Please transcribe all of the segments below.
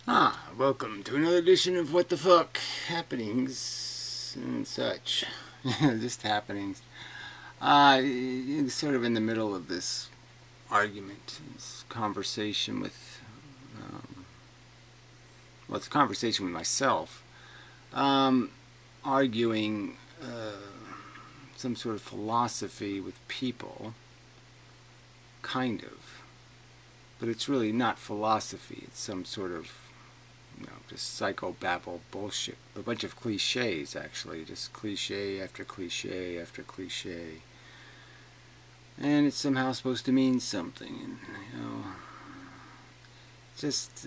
Welcome to another edition of What the Fuck Happenings and such. Just happenings. Sort of in the middle of this argument, this conversation with, it's a conversation with myself, arguing some sort of philosophy with people, kind of. But it's really not philosophy, it's some sort of just psychobabble bullshit. A bunch of cliches, actually. Just cliche after cliche after cliche. And it's somehow supposed to mean something. And, just,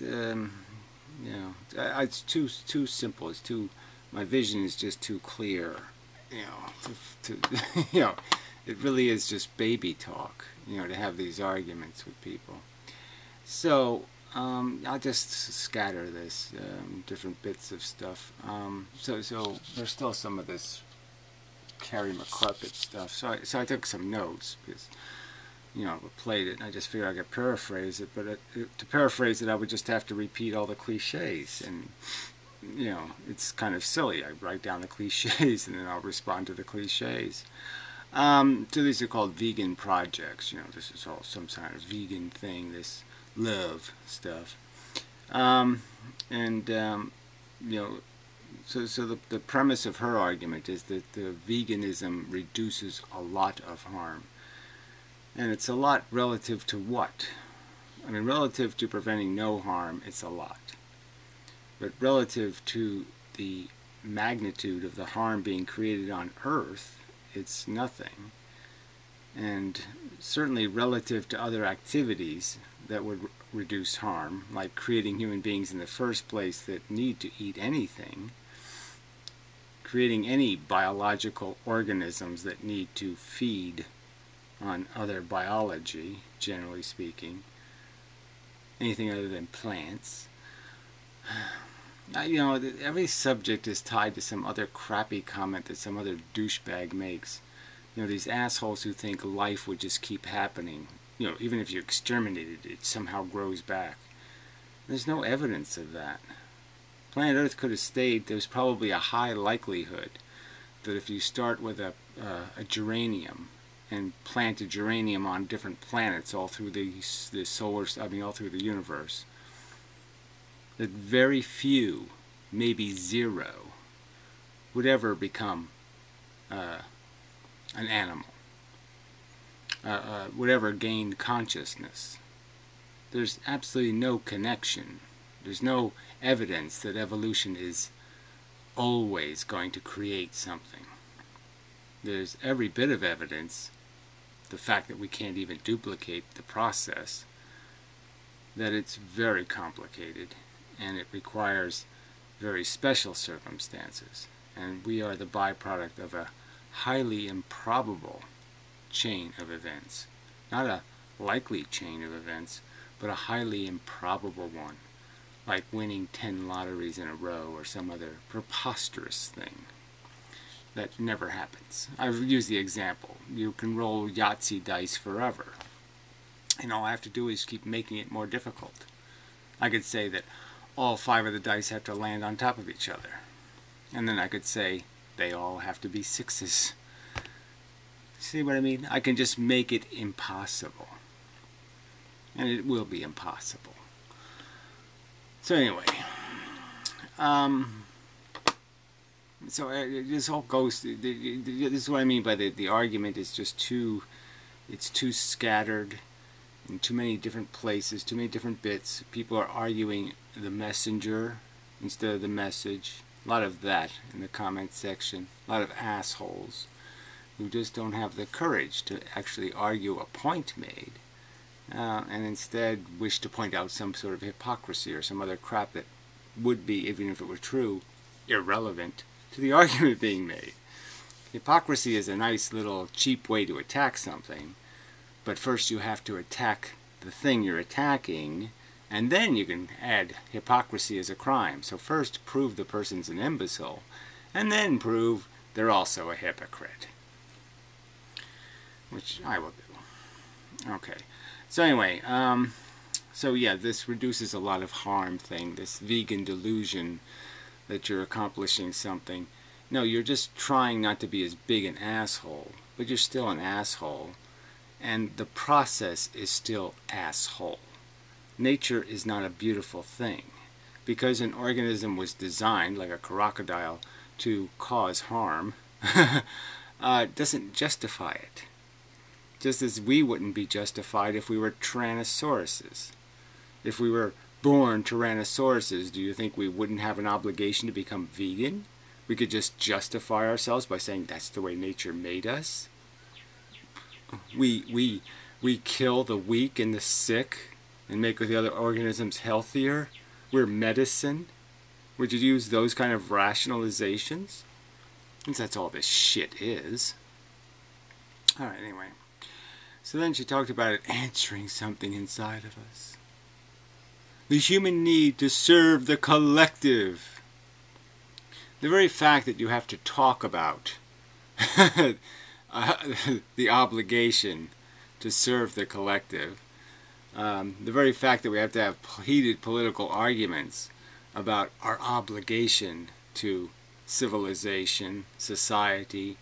it's too simple. It's too, my vision is just too clear. It really is just baby talk, to have these arguments with people. So, I'll just scatter this, different bits of stuff. So there's still some of this Carrie McCarpet stuff. So I took some notes because, I played it and I just figured I could paraphrase it. But to paraphrase it, I would just have to repeat all the cliches. And, it's kind of silly. I write down the cliches and then I'll respond to the cliches. So these are called vegan projects. This is all some kind of vegan thing, this love stuff. So the premise of her argument is that the veganism reduces a lot of harm. And it's a lot relative to what? I mean, relative to preventing no harm, it's a lot. But relative to the magnitude of the harm being created on Earth, it's nothing. And certainly relative to other activities that would reduce harm, like creating human beings in the first place that need to eat anything, creating any biological organisms that need to feed on other biology, generally speaking, anything other than plants. Every subject is tied to some other crappy comment that some other douchebag makes. These assholes who think life would just keep happening. Even if you exterminated it, it somehow grows back. There's no evidence of that. Planet Earth could have stayed. There's probably a high likelihood that if you start with a geranium and plant a geranium on different planets all through all through the universe, that very few, maybe zero, would ever become an animal. Whatever gained consciousness. There's absolutely no connection. There's no evidence that evolution is always going to create something. There's every bit of evidence, the fact that we can't even duplicate the process, that it's very complicated and it requires very special circumstances. And we are the byproduct of a highly improbable chain of events. Not a likely chain of events, but a highly improbable one. Like winning 10 lotteries in a row or some other preposterous thing that never happens. I've used the example. You can roll Yahtzee dice forever. And all I have to do is keep making it more difficult. I could say that all 5 of the dice have to land on top of each other. And then I could say they all have to be 6s. See what I mean? I can just make it impossible. And it will be impossible. So anyway, this all goes, this is what I mean by the argument is just it's too scattered in too many different places, too many different bits. People are arguing the messenger instead of the message. A lot of that in the comment section. A lot of assholes who just don't have the courage to actually argue a point made, and instead wish to point out some sort of hypocrisy or some other crap that would be, even if it were true, irrelevant to the argument being made. Hypocrisy is a nice little cheap way to attack something, but first you have to attack the thing you're attacking, and then you can add hypocrisy as a crime. So first prove the person's an imbecile, and then prove they're also a hypocrite. Which I will do. Okay. So anyway, So yeah, this reduces a lot of harm thing, this vegan delusion that you're accomplishing something. No, you're just trying not to be as big an asshole, but you're still an asshole, and the process is still asshole. Nature is not a beautiful thing. Because an organism was designed, like a crocodile, to cause harm, doesn't justify it. Just as we wouldn't be justified if we were Tyrannosauruses. If we were born Tyrannosauruses, do you think we wouldn't have an obligation to become vegan? We could just justify ourselves by saying that's the way nature made us? We kill the weak and the sick and make the other organisms healthier? We're medicine? Would you use those kind of rationalizations? Since that's all this shit is. Alright, anyway. So then she talked about it answering something inside of us. The human need to serve the collective. The very fact that you have to talk about the obligation to serve the collective, the very fact that we have to have heated political arguments about our obligation to civilization, society,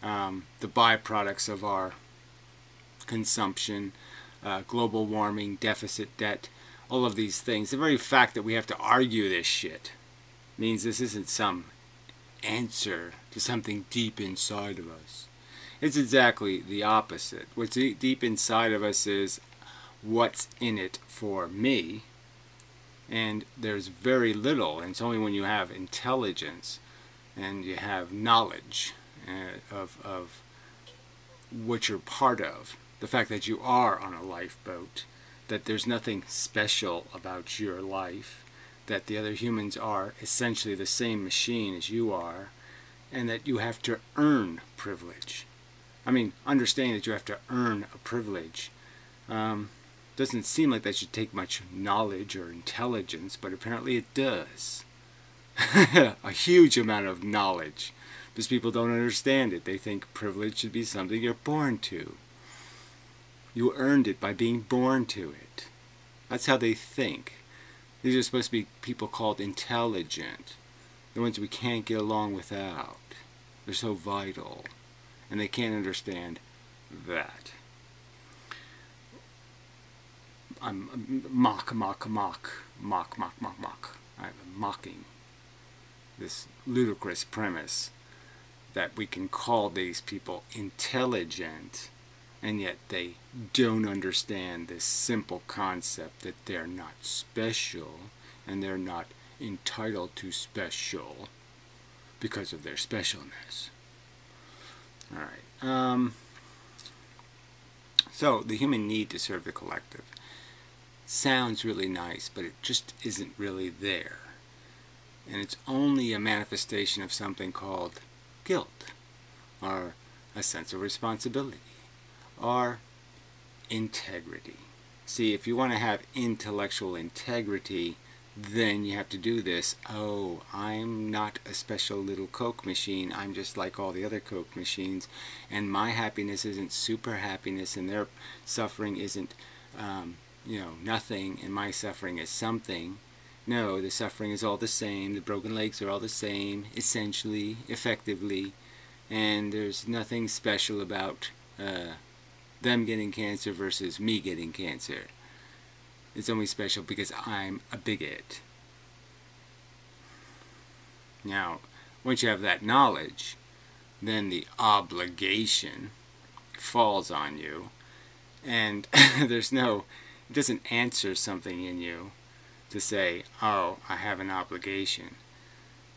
the byproducts of our consumption, global warming, deficit, debt, all of these things. The very fact that we have to argue this shit means this isn't some answer to something deep inside of us. It's exactly the opposite. What's deep inside of us is what's in it for me, and there's very little, and it's only when you have intelligence and you have knowledge of what you're part of, the fact that you are on a lifeboat, that there's nothing special about your life, that the other humans are essentially the same machine as you are, and that you have to earn privilege. I mean, understanding that you have to earn a privilege doesn't seem like that should take much knowledge or intelligence, but apparently it does. A huge amount of knowledge, because people don't understand it. They think privilege should be something you're born to. You earned it by being born to it. That's how they think. These are supposed to be people called intelligent, the ones we can't get along without. They're so vital, and they can't understand that. I'm mocking this ludicrous premise that we can call these people intelligent, and yet they don't understand this simple concept that they're not special, and they're not entitled to special because of their specialness. Alright, so the human need to serve the collective sounds really nice, but it just isn't really there. And it's only a manifestation of something called guilt, or a sense of responsibility, or integrity. See, if you want to have intellectual integrity, then you have to do this. Oh, I'm not a special little Coke machine. I'm just like all the other Coke machines, and my happiness isn't super happiness, and their suffering isn't, nothing, and my suffering is something. No, the suffering is all the same. The broken legs are all the same, essentially, effectively, and there's nothing special about them getting cancer versus me getting cancer. It's only special because I'm a bigot. Now, once you have that knowledge, then the obligation falls on you, and it doesn't answer something in you to say, oh, I have an obligation.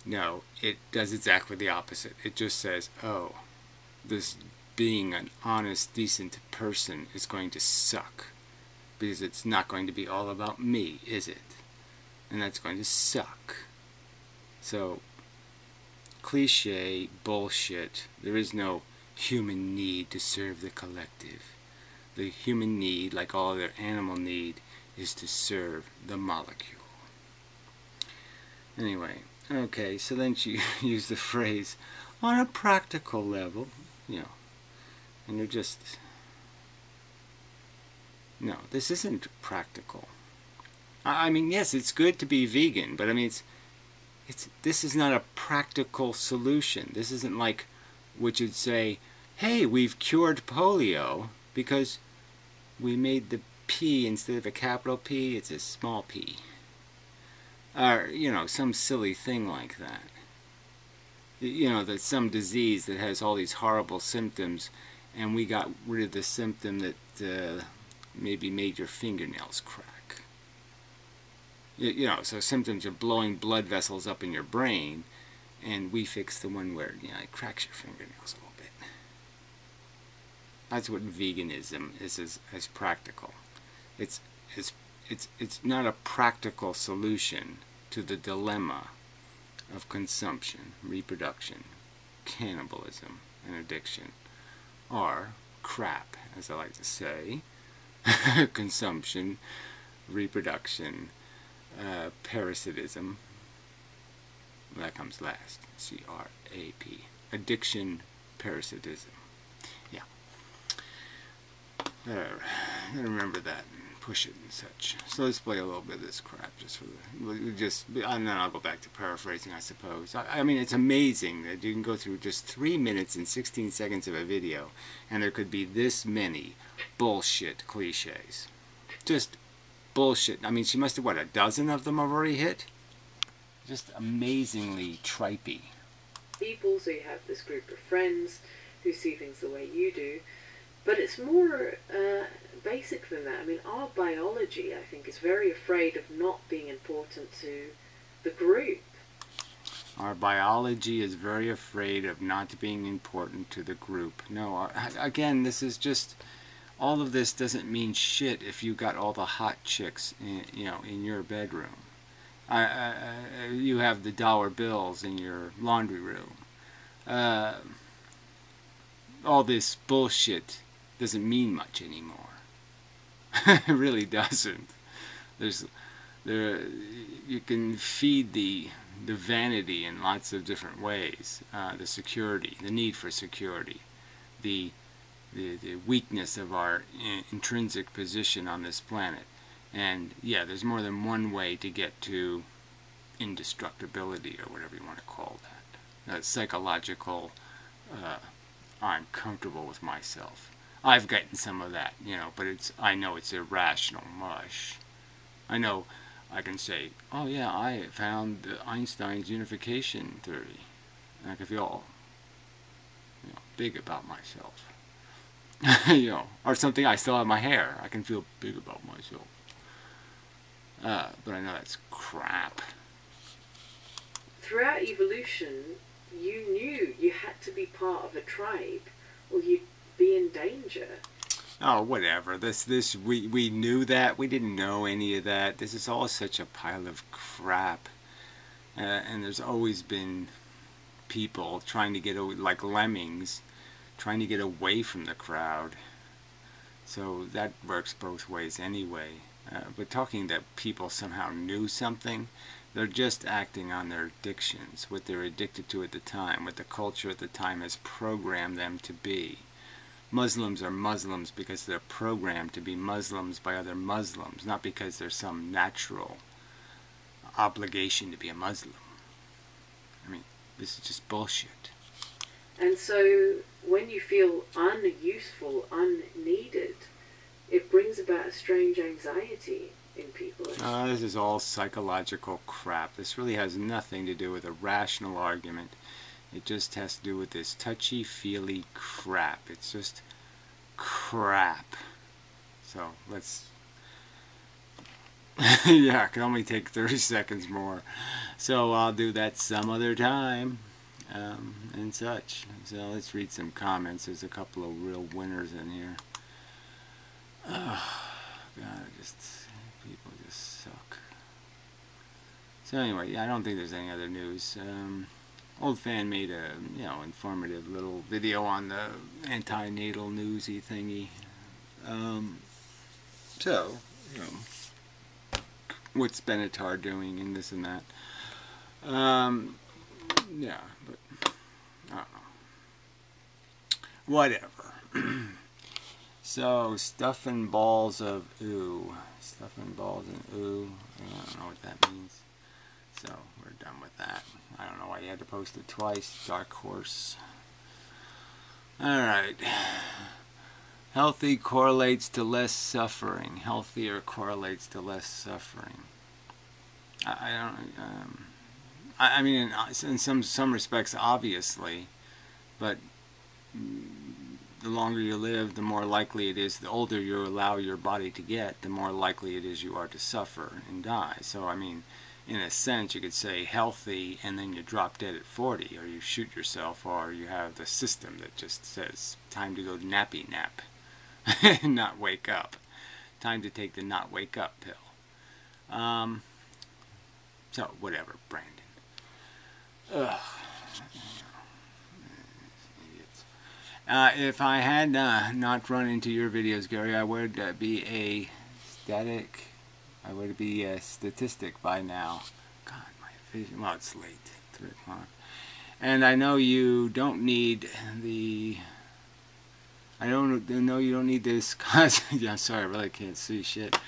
No, it does exactly the opposite. It just says, oh, this being an honest, decent person is going to suck, because it's not going to be all about me, is it? And that's going to suck. So, cliche bullshit. There is no human need to serve the collective. The human need, like all other animal need, is to serve the molecule. Anyway, okay, so then she used the phrase, on a practical level, and you're just, no, this isn't practical. I mean, yes, it's good to be vegan, but I mean, this is not a practical solution. This isn't like which would say, hey, we've cured polio because we made the P, instead of a capital P, it's a small p. Or, you know, some silly thing like that. You know, that some disease that has all these horrible symptoms, and we got rid of the symptom that maybe made your fingernails crack. You know, so symptoms are blowing blood vessels up in your brain, and we fix the one where, you know, it cracks your fingernails a little bit. That's what veganism is as practical. It's not a practical solution to the dilemma of consumption, reproduction, cannibalism, and addiction, or crap, as I like to say. Consumption, reproduction, parasitism. That comes last. C-R-A-P. Addiction, parasitism. Yeah. Gotta remember that and push it and such. So let's play a little bit of this crap just for the, and then I'll go back to paraphrasing, I suppose. I mean, it's amazing that you can go through just 3 minutes and 16 seconds of a video, and there could be this many bullshit cliches. Just bullshit. I mean, she must have, what, a dozen of them already hit? Just amazingly tripey. People, so you have this group of friends who see things the way you do, but it's more basic than that. I mean, our biology, I think, is very afraid of not being important to the group. Our biology is very afraid of not being important to the group. No, again, this is just, all of this doesn't mean shit if you got all the hot chicks in your bedroom. You have the dollar bills in your laundry room. All this bullshit doesn't mean much anymore. It really doesn't. You can feed the vanity in lots of different ways. The security, the need for security, the weakness of our intrinsic position on this planet. And yeah, there's more than one way to get to indestructibility, or whatever you want to call that. Psychological, I'm comfortable with myself. I've gotten some of that, you know, but I know it's irrational mush. I know I can say, oh yeah, I found Einstein's unification theory, and I can feel, you know, big about myself. You know, or something, I still have my hair. I can feel big about myself. But I know that's crap. Throughout evolution, you knew you had to be part of a tribe, or you'd be in danger. Oh, whatever. We knew that. We didn't know any of that. This is all such a pile of crap. And there's always been people trying to get, like lemmings, trying to get away from the crowd. So that works both ways anyway. But talking that people somehow knew something, they're just acting on their addictions, what they're addicted to at the time, what the culture at the time has programmed them to be. Muslims are Muslims because they're programmed to be Muslims by other Muslims, not because there's some natural obligation to be a Muslim. I mean, this is just bullshit. And so when you feel unuseful, unneeded, it brings about a strange anxiety in people. This is all psychological crap. This really has nothing to do with a rational argument. It just has to do with this touchy-feely crap. It's just crap. So let's... yeah, it can only take 30 seconds more. So I'll do that some other time. And such. So let's read some comments. There's a couple of real winners in here. Oh, God, people just suck. So anyway, yeah, I don't think there's any other news. Old fan made a, you know, informative little video on the antenatal newsy thingy. So, you know, what's Benatar doing and this and that. Yeah, but I don't know. Whatever. So, stuffing balls of ooh. Stuffing balls and ooh. I don't know what that means. So we're done with that. I don't know why you had to post it twice. Dark horse. Alright. Healthy correlates to less suffering. Healthier correlates to less suffering. I don't. I mean, in some respects, obviously, but the longer you live, the more likely it is. The older you allow your body to get, the more likely it is you are to suffer and die. So, I mean, in a sense, you could say healthy, and then you drop dead at 40, or you shoot yourself, or you have the system that just says time to go nappy nap, not wake up. Time to take the not wake up pill. So, whatever, Brandon. Ugh. Idiots. If I had not run into your videos, Gary, I would be a statistic by now. God, my vision. Well, it's late. 3 o'clock. And I know you don't need the. I don't know you don't need this. Cause yeah, I'm sorry, I really can't see shit.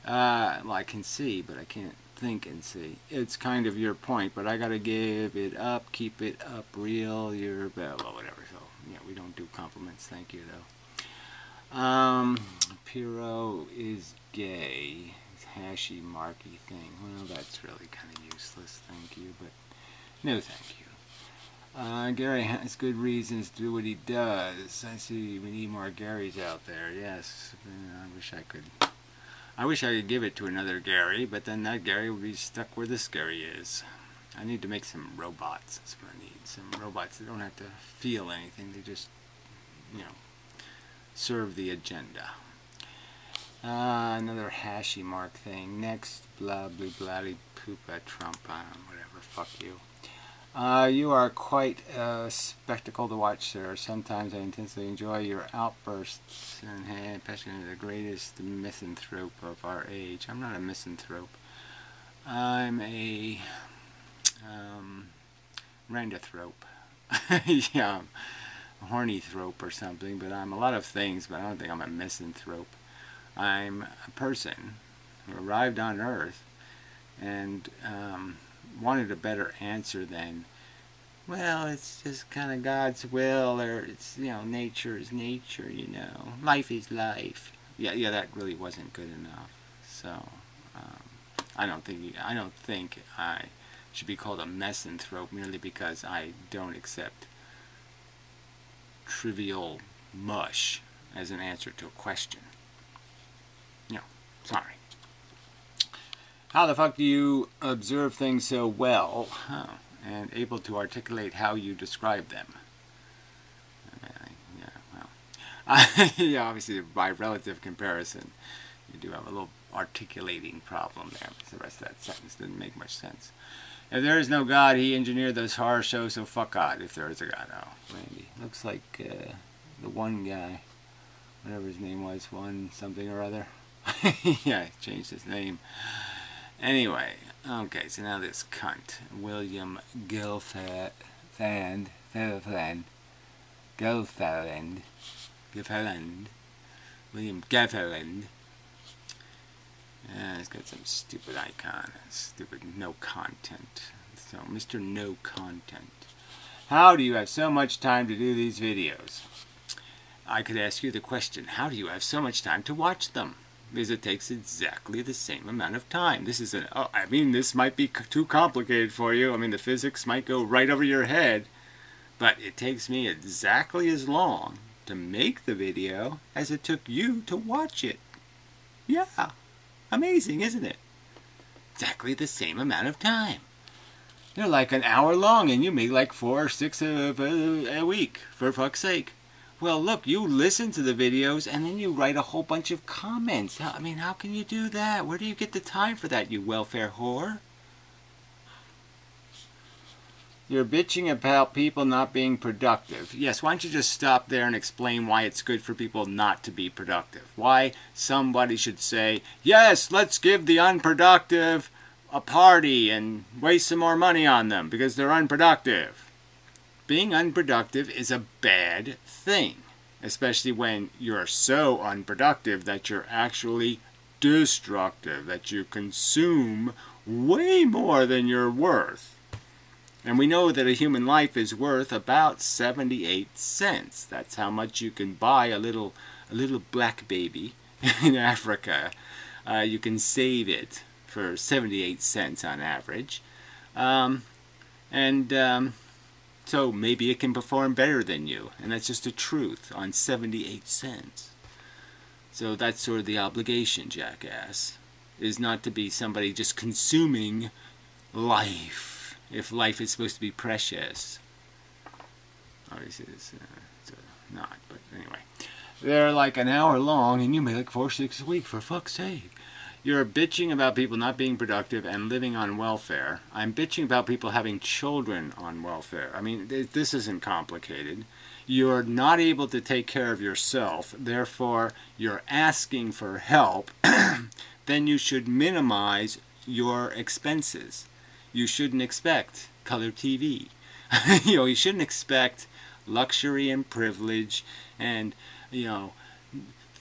Well, I can see, but I can't think and see. It's kind of your point, but I gotta give it up, keep it up, real, you're well, whatever. So yeah, we don't do compliments, thank you though. Piro is gay. It's hashy marky thing. Well, that's really kind of useless, thank you, but no thank you. Gary has good reasons to do what he does. I see we need more Garys out there, yes. I wish I could give it to another Gary, but then that Gary would be stuck where this Gary is. I need to make some robots. That's what I need. Some robots that don't have to feel anything. They just, you know, serve the agenda. Another hashy mark thing. Next, blah, blah, blah, poopa, Trump, whatever, fuck you. You are quite a spectacle to watch, sir. Sometimes I intensely enjoy your outbursts and passion, the greatest misanthrope of our age. I'm not a misanthrope. I'm a randothrope. Yeah, a horny thrope or something, but I'm a lot of things, but I don't think I'm a misanthrope. I'm a person who arrived on Earth and wanted a better answer than, well, it's just kind of God's will, or it's, you know, nature is nature, you know, life is life. Yeah, that really wasn't good enough. So I don't think I should be called a misanthrope merely because I don't accept trivial mush as an answer to a question. No, sorry. How the fuck do you observe things so well and able to articulate how you describe them? Yeah, well, yeah, obviously by relative comparison, you do have a little articulating problem there. But the rest of that sentence didn't make much sense. If there is no God, he engineered those horror shows, so fuck God. If there is a God, oh, Randy. Looks like the one guy, whatever his name was, one something or other. Yeah, he changed his name. Anyway, okay, so now this cunt, William Gelfand, William Gelfand. He's got some stupid icon, stupid no content. So, Mr. No Content. How do you have so much time to do these videos? I could ask you the question, how do you have so much time to watch them? Because it takes exactly the same amount of time. This is I mean, this might be too complicated for you. I mean, the physics might go right over your head. But it takes me exactly as long to make the video as it took you to watch it. Yeah. Amazing, isn't it? Exactly the same amount of time. They're like an hour long and you make like 4 or 6 a week, for fuck's sake. Well, look, you listen to the videos and then you write a whole bunch of comments. I mean, how can you do that? Where do you get the time for that, you welfare whore? You're bitching about people not being productive. Yes, why don't you just stop there and explain why it's good for people not to be productive? Why somebody should say, yes, let's give the unproductive a party and waste some more money on them because they're unproductive. Being unproductive is a bad thing, especially when you're so unproductive that you're actually destructive, that you consume way more than you're worth. And we know that a human life is worth about 78 cents. That's how much you can buy a little black baby in Africa. You can save it for 78 cents on average. So maybe it can perform better than you. And that's just the truth on 78 cents. So that's sort of the obligation, jackass, is not to be somebody just consuming life. If life is supposed to be precious. Obviously it's not, but anyway. They're like an hour long and you make like 4 or 6 a week, for fuck's sake. You're bitching about people not being productive and living on welfare. I'm bitching about people having children on welfare. I mean, this isn't complicated. You're not able to take care of yourself, therefore you're asking for help. Then you should minimize your expenses. You shouldn't expect color TV. You shouldn't expect luxury and privilege and,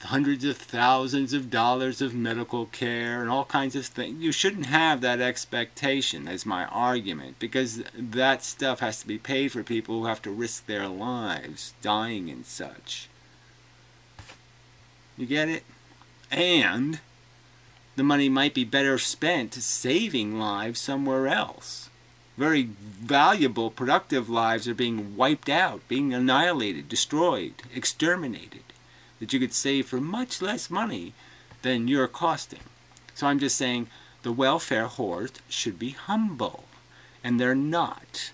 hundreds of thousands of dollars of medical care and all kinds of things. You shouldn't have that expectation, is my argument, because that stuff has to be paid for people who have to risk their lives, dying and such. You get it? And the money might be better spent saving lives somewhere else. Very valuable, productive lives are being wiped out, being annihilated, destroyed, exterminated, that you could save for much less money than you're costing. So I'm just saying the welfare whores should be humble, and they're not.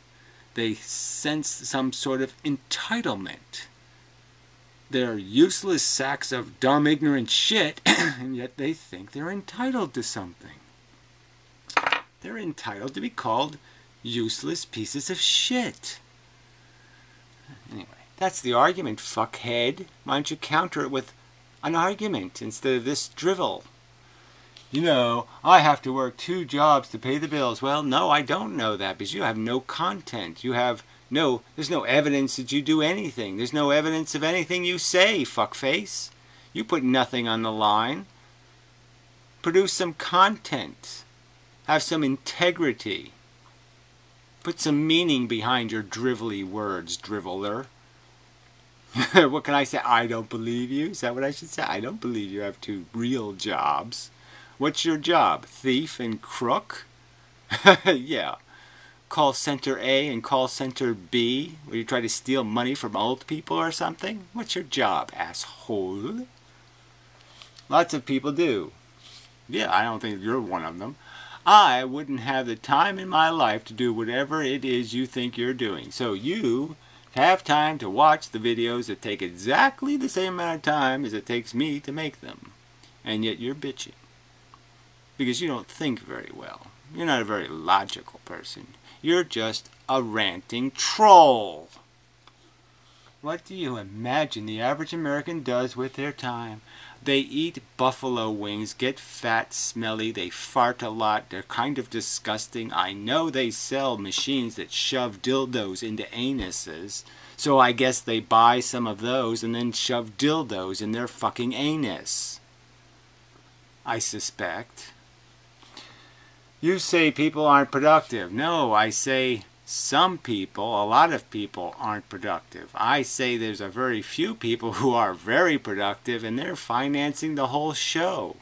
They sense some sort of entitlement. They're useless sacks of dumb, ignorant shit, and yet they think they're entitled to something. They're entitled to be called useless pieces of shit. Anyway, that's the argument, fuckhead. Why don't you counter it with an argument instead of this drivel? I have to work 2 jobs to pay the bills. Well, no, I don't know that, because you have no content. There's no evidence that you do anything. There's no evidence of anything you say, fuckface. You put nothing on the line. Produce some content. Have some integrity. Put some meaning behind your drivelly words, driveler. What can I say? I don't believe you? Is that what I should say? I don't believe you have 2 real jobs. What's your job? Thief and crook? Yeah. Call center A and call center B, where you try to steal money from old people or something? What's your job, asshole? Lots of people do. Yeah, I don't think you're one of them. I wouldn't have the time in my life to do whatever it is you think you're doing. So you have time to watch the videos that take exactly the same amount of time as it takes me to make them. And yet you're bitching. Because you don't think very well. You're not a very logical person. You're just a ranting troll. What do you imagine the average American does with their time? They eat buffalo wings, get fat, smelly, they fart a lot, they're kind of disgusting. I know they sell machines that shove dildos into anuses, so I guess they buy some of those and then shove dildos in their fucking anus. I suspect. You say people aren't productive. No, I say some people, a lot of people, aren't productive. I say there's a very few people who are very productive, and they're financing the whole show.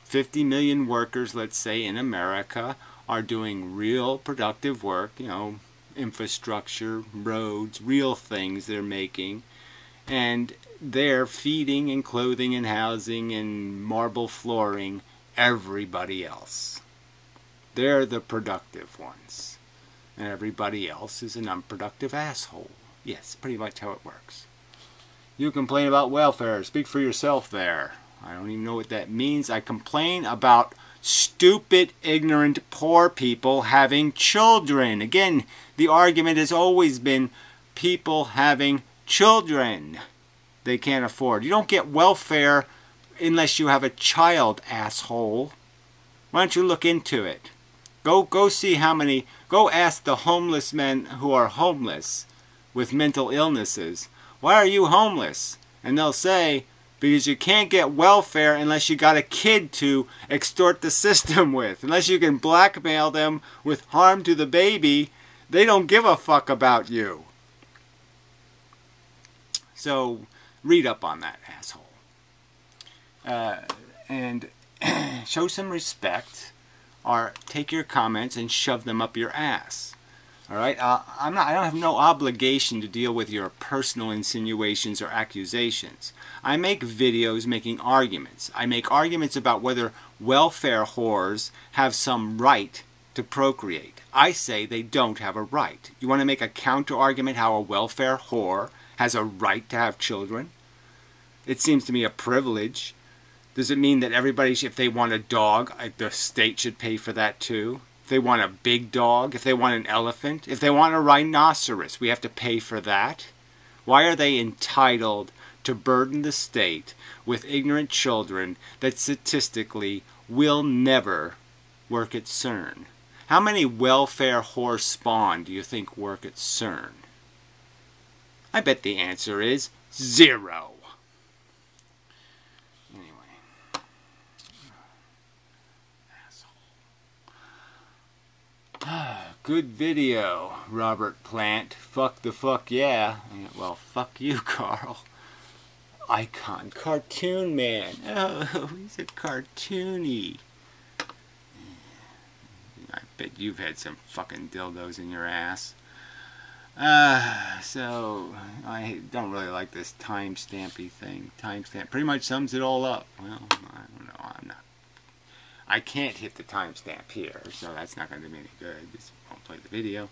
50 million workers, let's say, in America are doing real productive work, infrastructure, roads, real things they're making, and they're feeding and clothing and housing and marble flooring everybody else. They're the productive ones. And everybody else is an unproductive asshole. Yes, pretty much how it works. You complain about welfare. Speak for yourself there. I don't even know what that means. I complain about stupid, ignorant, poor people having children. Again, the argument has always been people having children they can't afford. You don't get welfare unless you have a child, asshole. Why don't you look into it? Go see how many, go ask the homeless men who are homeless with mental illnesses, why are you homeless? And they'll say, Because you can't get welfare unless you got a kid to extort the system with. Unless you can blackmail them with harm to the baby, they don't give a fuck about you. So, read up on that, asshole. And show some respect, or take your comments and shove them up your ass. All right, I don't have no obligation to deal with your personal insinuations or accusations. I make videos making arguments. I make arguments about whether welfare whores have some right to procreate. I say they don't have a right. You want to make a counter argument how a welfare whore has a right to have children? It seems to me a privilege. Does it mean that everybody, if they want a dog, the state should pay for that too? If they want a big dog, if they want an elephant, if they want a rhinoceros, we have to pay for that? Why are they entitled to burden the state with ignorant children that statistically will never work at CERN? How many welfare whore spawn do you think work at CERN? I bet the answer is 0. Good video, Robert Plant. Fuck the fuck yeah. Well, fuck you, Carl. Icon. Cartoon man. Oh, he's a cartoony. I bet you've had some fucking dildos in your ass. So, I don't really like this timestampy thing. Timestamp pretty much sums it all up. Well, I don't know. I can't hit the timestamp here, so that's not going to do me any good. Just won't play the video.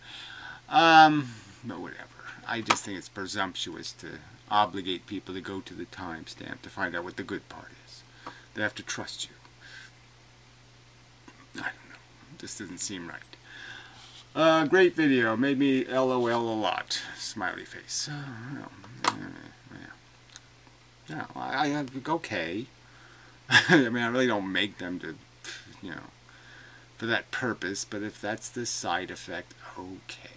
But whatever. I just think it's presumptuous to obligate people to go to the timestamp to find out what the good part is. They have to trust you. I don't know. This doesn't seem right. Great video. Made me LOL a lot. Smiley face. Okay. I mean, I really don't make them to, for that purpose, but if that's the side effect, okay.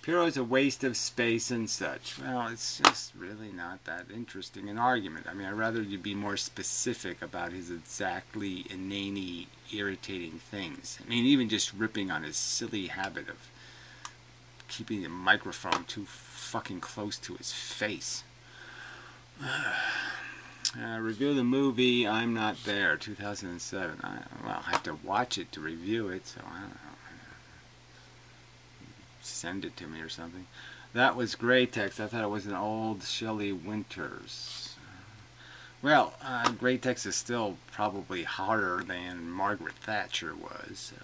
Piro's a waste of space and such. Well, it's just really not that interesting an argument. I mean, I'd rather you be more specific about his exactly inane, irritating things. I mean, even just ripping on his silly habit of keeping the microphone too fucking close to his face. Review the movie I'm Not There, 2007. Well, I have to watch it to review it, so I don't know. Send it to me or something. That was Grey Text. I thought it was an old Shelley Winters. Well, Grey Text is still probably hotter than Margaret Thatcher was, so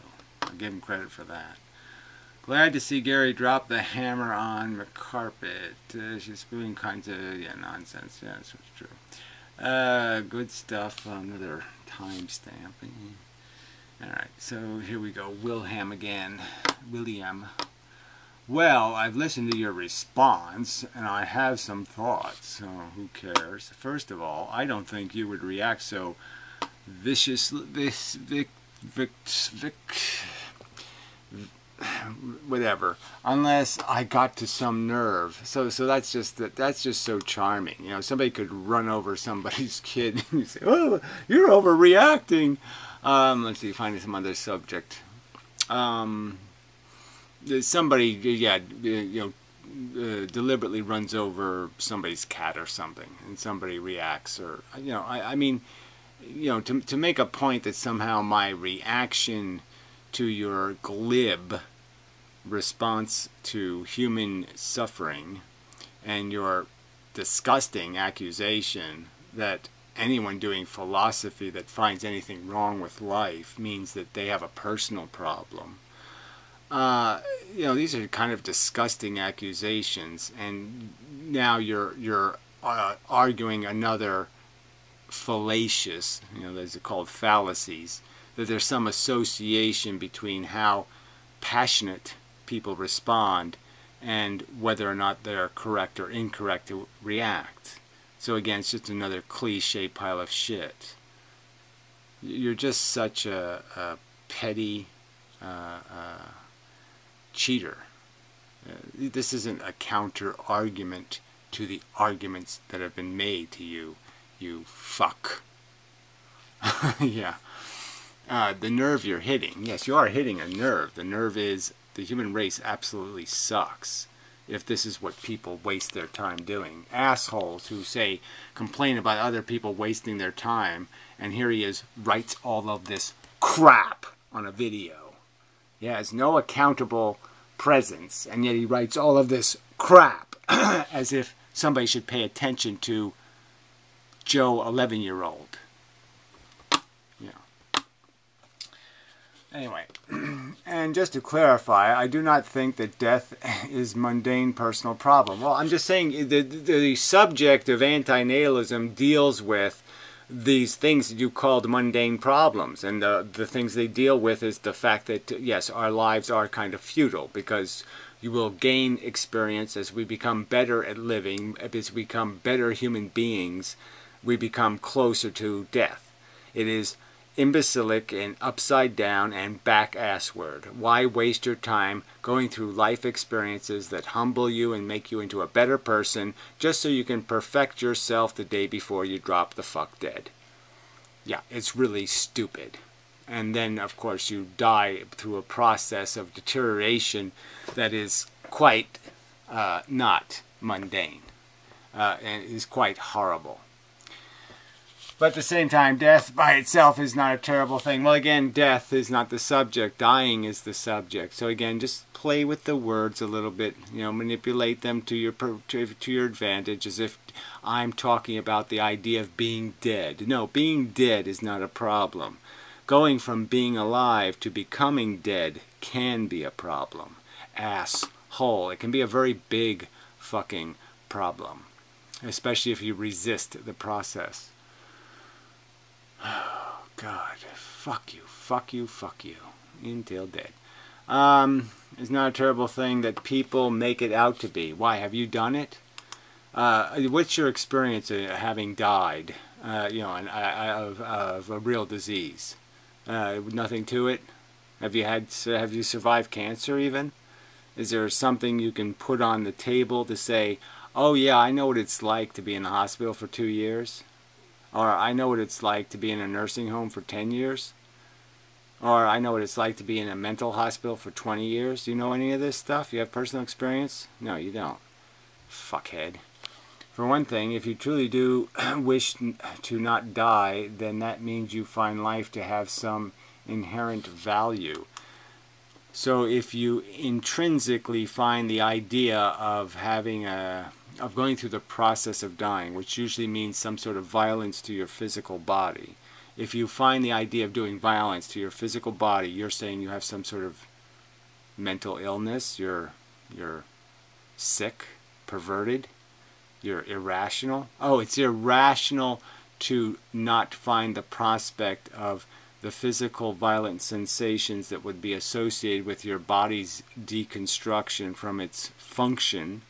I'll give him credit for that. Glad to see Gary drop the hammer on the carpet. She's spewing kinds of nonsense. Yeah, that's what's true. Good stuff. Another timestamp. Alright, so here we go. William again. William. Well, I've listened to your response, and I have some thoughts. So who cares? First of all, I don't think you would react so viciously, whatever, unless I got to some nerve. So that's just so charming. You know, somebody could run over somebody's kid, and you say, "Oh, you're overreacting." Let's see, find some other subject. Somebody, deliberately runs over somebody's cat or something, and somebody reacts, or I mean, to make a point that somehow my reaction to your glib response to human suffering and your disgusting accusation that anyone doing philosophy that finds anything wrong with life means that they have a personal problem. These are kind of disgusting accusations, and now you're arguing another fallacious, those are called fallacies, that there's some association between how passionate people respond and whether or not they're correct or incorrect to react. So again, it's just another cliche pile of shit. You're just such a petty cheater. This isn't a counter argument to the arguments that have been made to you, you fuck. Yeah. The nerve you're hitting. Yes, you are hitting a nerve. The nerve is the human race absolutely sucks if this is what people waste their time doing. Assholes who complain about other people wasting their time, and here he is, writes all of this crap on a video. He has no accountable presence, and yet he writes all of this crap as if somebody should pay attention to Joe 11-year-old. Anyway, and just to clarify, I do not think that death is mundane personal problem. Well, I'm just saying the subject of antinatalism deals with these things that you called mundane problems, and the things they deal with is the fact that, yes, our lives are kind of futile, because you will gain experience as we become better at living, as we become better human beings, we become closer to death. It is imbecilic and upside down and back-assward. Why waste your time going through life experiences that humble you and make you into a better person just so you can perfect yourself the day before you drop the fuck dead? Yeah, it's really stupid. And then, of course, you die through a process of deterioration that is quite not mundane and is quite horrible. But at the same time, death by itself is not a terrible thing. Well, again, death is not the subject. Dying is the subject. So again, just play with the words a little bit. You know, manipulate them to your advantage, as if I'm talking about the idea of being dead. No, being dead is not a problem. Going from being alive to becoming dead can be a problem. Asshole. It can be a very big fucking problem, especially if you resist the process. Oh, God. Fuck you. Fuck you. Fuck you. Until dead. It's not a terrible thing that people make it out to be. Why? Have you done it? What's your experience of having died, of a real disease? Nothing to it? Have you survived cancer even? Is there something you can put on the table to say, oh yeah, I know what it's like to be in the hospital for 2 years? Or I know what it's like to be in a nursing home for 10 years. Or I know what it's like to be in a mental hospital for 20 years. Do you know any of this stuff? You have personal experience? No, you don't. Fuckhead. For one thing, if you truly do wish to not die, then that means you find life to have some inherent value. So if you intrinsically find the idea of going through the process of dying, which usually means some sort of violence to your physical body. If you find the idea of doing violence to your physical body, you're saying you have some sort of mental illness, you're sick, perverted, you're irrational. Oh, it's irrational to not find the prospect of the physical violent sensations that would be associated with your body's deconstruction from its function.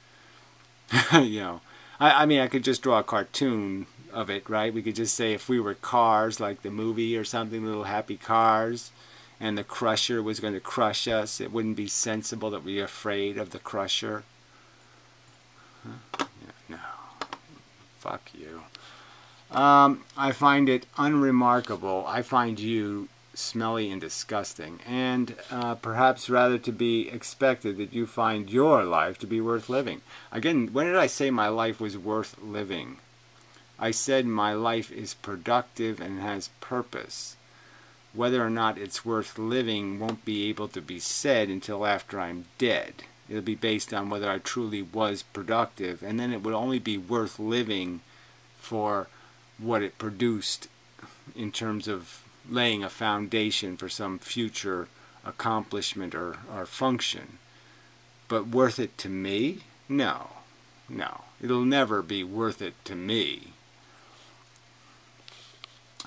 I mean, I could just draw a cartoon of it, right? We could just say if we were cars, like the movie or something, Little Happy Cars, and the crusher was going to crush us, it wouldn't be sensible that we're afraid of the crusher. Huh? Yeah, no. Fuck you. I find it unremarkable. I find you smelly and disgusting, and perhaps rather to be expected that you find your life to be worth living. Again, when did I say my life was worth living? I said my life is productive and has purpose. Whether or not it's worth living won't be able to be said until after I'm dead. It'll be based on whether I truly was productive, and then it would only be worth living for what it produced in terms of laying a foundation for some future accomplishment or function. But worth it to me? No. No. It'll never be worth it to me.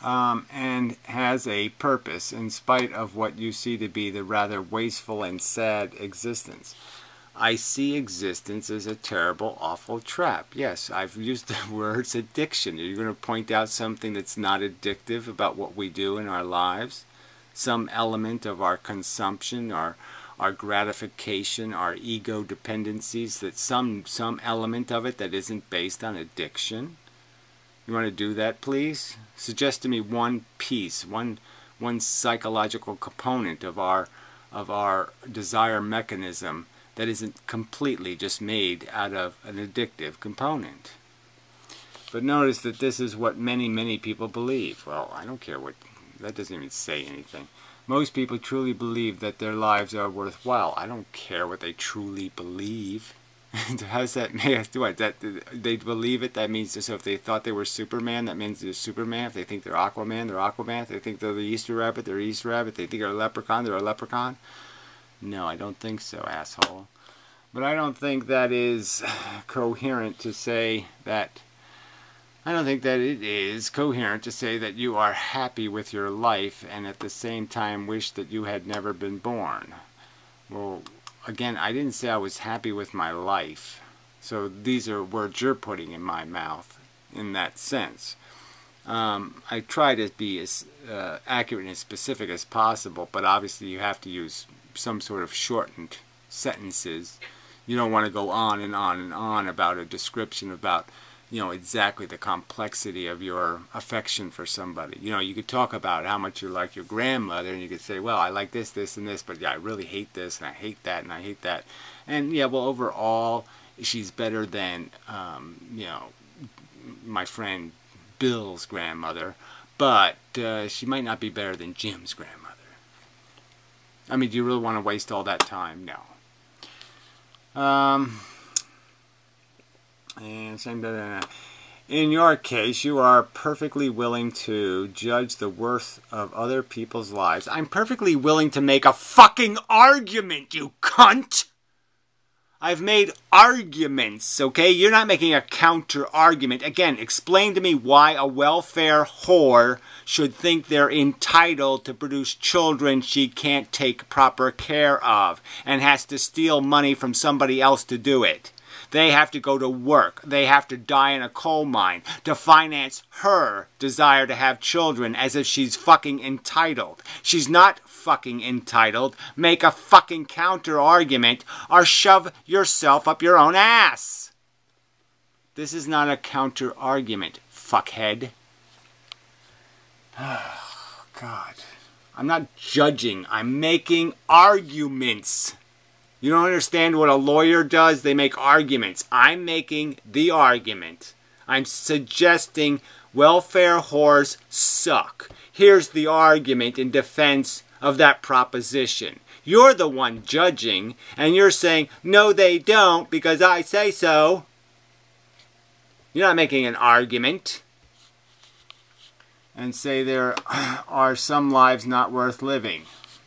And has a purpose in spite of what you see to be the rather wasteful and sad existence. I see existence as a terrible, awful trap. Yes, I've used the words addiction. Are you going to point out something that's not addictive about what we do in our lives? Some element of our consumption, our our gratification, our ego dependencies, that some element of it that isn't based on addiction? You want to do that, please? Suggest to me one piece, one psychological component of our desire mechanism that isn't completely just made out of an addictive component. But notice that this is what many people believe. Well, I don't care what, that doesn't even say anything. Most people truly believe that their lives are worthwhile. I don't care what they truly believe. How's that make do what? That they believe it, that means, so if they thought they were Superman, that means they're Superman. If they think they're Aquaman, they're Aquaman. If they think they're the Easter Rabbit, they're Easter Rabbit. If they think they're a leprechaun, they're a leprechaun. No, I don't think so, asshole. But I don't think that is coherent to say that, I don't think that it is coherent to say that you are happy with your life and at the same time wish that you had never been born. Well, again, I didn't say I was happy with my life. So these are words you're putting in my mouth in that sense. I try to be as accurate and as specific as possible, but obviously you have to use some sort of shortened sentences. You don't want to go on and on and on about a description about, you know, exactly the complexity of your affection for somebody. You know, you could talk about how much you like your grandmother, and you could say, well, I like this, this, and this, but yeah, I really hate this, and I hate that, and I hate that. And yeah, well, overall, she's better than, you know, my friend Bill's grandmother, but she might not be better than Jim's grandmother. I mean, do you really want to waste all that time? No. And same. In your case, you are perfectly willing to judge the worth of other people's lives. I'm perfectly willing to make a fucking argument, you cunt! I've made arguments, okay? You're not making a counter-argument. Again, explain to me why a welfare whore should think they're entitled to produce children she can't take proper care of and has to steal money from somebody else to do it. They have to go to work. They have to die in a coal mine to finance her desire to have children as if she's fucking entitled. She's not fucking entitled. Make a fucking counter-argument or shove yourself up your own ass. This is not a counter-argument, fuckhead. Oh, God. I'm not judging. I'm making arguments. You don't understand what a lawyer does? They make arguments. I'm making the argument. I'm suggesting welfare whores suck. Here's the argument in defense of that proposition. You're the one judging, and you're saying, no, they don't, because I say so. You're not making an argument. And say there are some lives not worth living.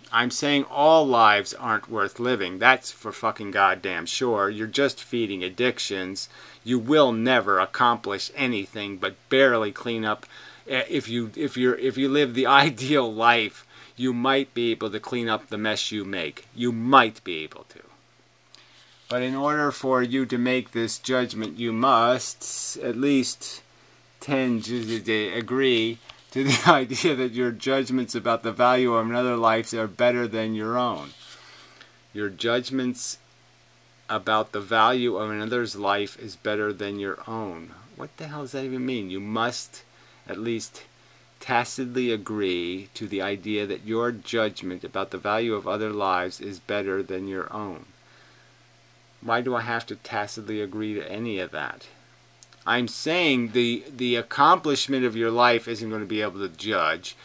I'm saying all lives aren't worth living. That's for fucking goddamn sure. You're just feeding addictions. You will never accomplish anything but barely clean up. If you live the ideal life, you might be able to clean up the mess you make. You might be able to. But in order for you to make this judgment, you must at least tend to agree to the idea that your judgments about the value of another life are better than your own. Your judgments about the value of another's life is better than your own. What the hell does that even mean? You must at least tacitly agree to the idea that your judgment about the value of other lives is better than your own. Why do I have to tacitly agree to any of that? I'm saying the accomplishment of your life isn't going to be able to judge.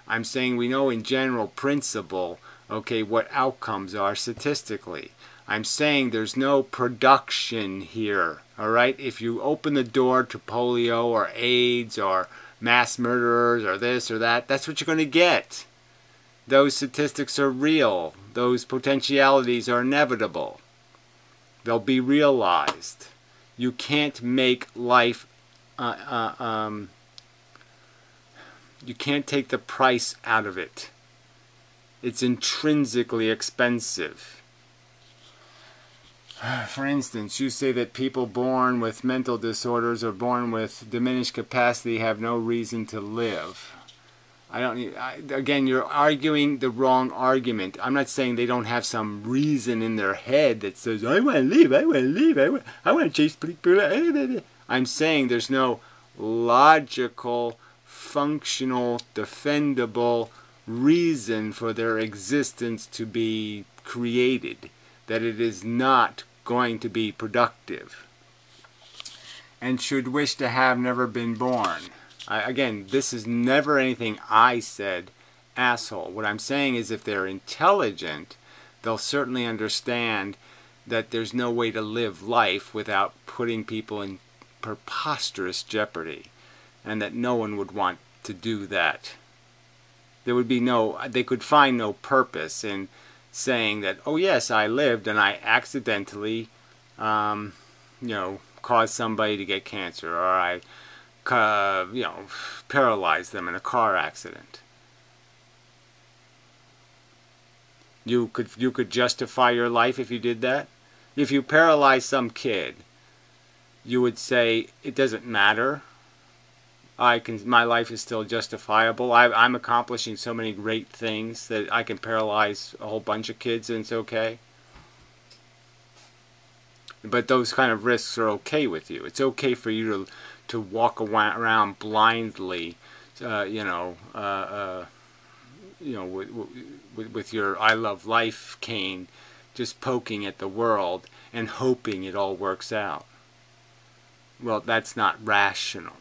I'm saying we know in general principle, okay, what outcomes are statistically. I'm saying there's no production here, all right? If you open the door to polio or AIDS or mass murderers or this or that, that's what you're going to get. Those statistics are real. Those potentialities are inevitable. They'll be realized. You can't make life, you can't take the price out of it. It's intrinsically expensive. For instance, you say that people born with mental disorders or born with diminished capacity have no reason to live. Again, you're arguing the wrong argument. I'm not saying they don't have some reason in their head that says, I want to leave, I want to leave, I want to chase people. I'm saying there's no logical, functional, defendable reason for their existence to be created, that it is not going to be productive, and should wish to have never been born. Again, this is never anything I said, asshole. What I'm saying is if they're intelligent, they'll certainly understand that there's no way to live life without putting people in preposterous jeopardy, and that no one would want to do that. There would be they could find no purpose in saying that, oh yes, I lived and I accidentally, caused somebody to get cancer, or I paralyzed them in a car accident. You could justify your life if you did that. If you paralyze some kid, you would say it doesn't matter. My life is still justifiable. I'm accomplishing so many great things that I can paralyze a whole bunch of kids and it's okay. But those kind of risks are okay with you. It's okay for you to walk around blindly, with your I love life cane, just poking at the world and hoping it all works out. Well, that's not rational.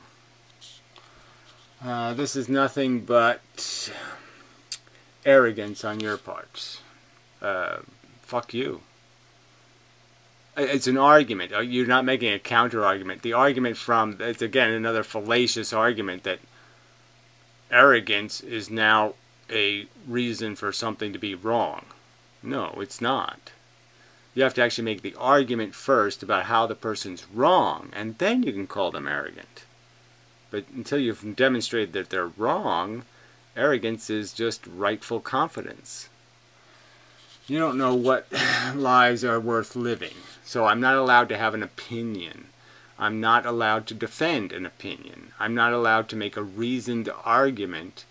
This is nothing but arrogance on your part. Fuck you. It's an argument. You're not making a counter-argument. The argument it's again another fallacious argument that arrogance is now a reason for something to be wrong. No, it's not. You have to actually make the argument first about how the person's wrong, and then you can call them arrogant. But until you've demonstrated that they're wrong, arrogance is just rightful confidence. You don't know what lives are worth living. So I'm not allowed to have an opinion. I'm not allowed to defend an opinion. I'm not allowed to make a reasoned argument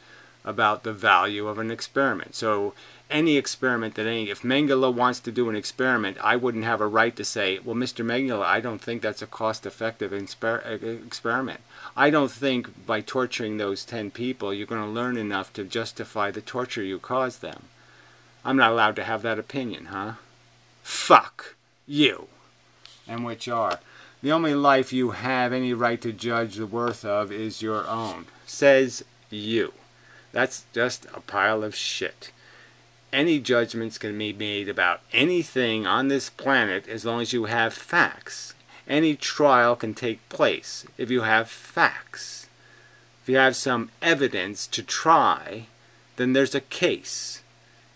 about the value of an experiment. So any experiment if Mengele wants to do an experiment, I wouldn't have a right to say, well, Mr. Mengele, I don't think that's a cost-effective experiment. I don't think by torturing those 10 people you're going to learn enough to justify the torture you caused them. I'm not allowed to have that opinion, huh? Fuck you. And which are. The only life you have any right to judge the worth of is your own. Says you. That's just a pile of shit. Any judgments can be made about anything on this planet as long as you have facts. Any trial can take place if you have facts. If you have some evidence to try, then there's a case.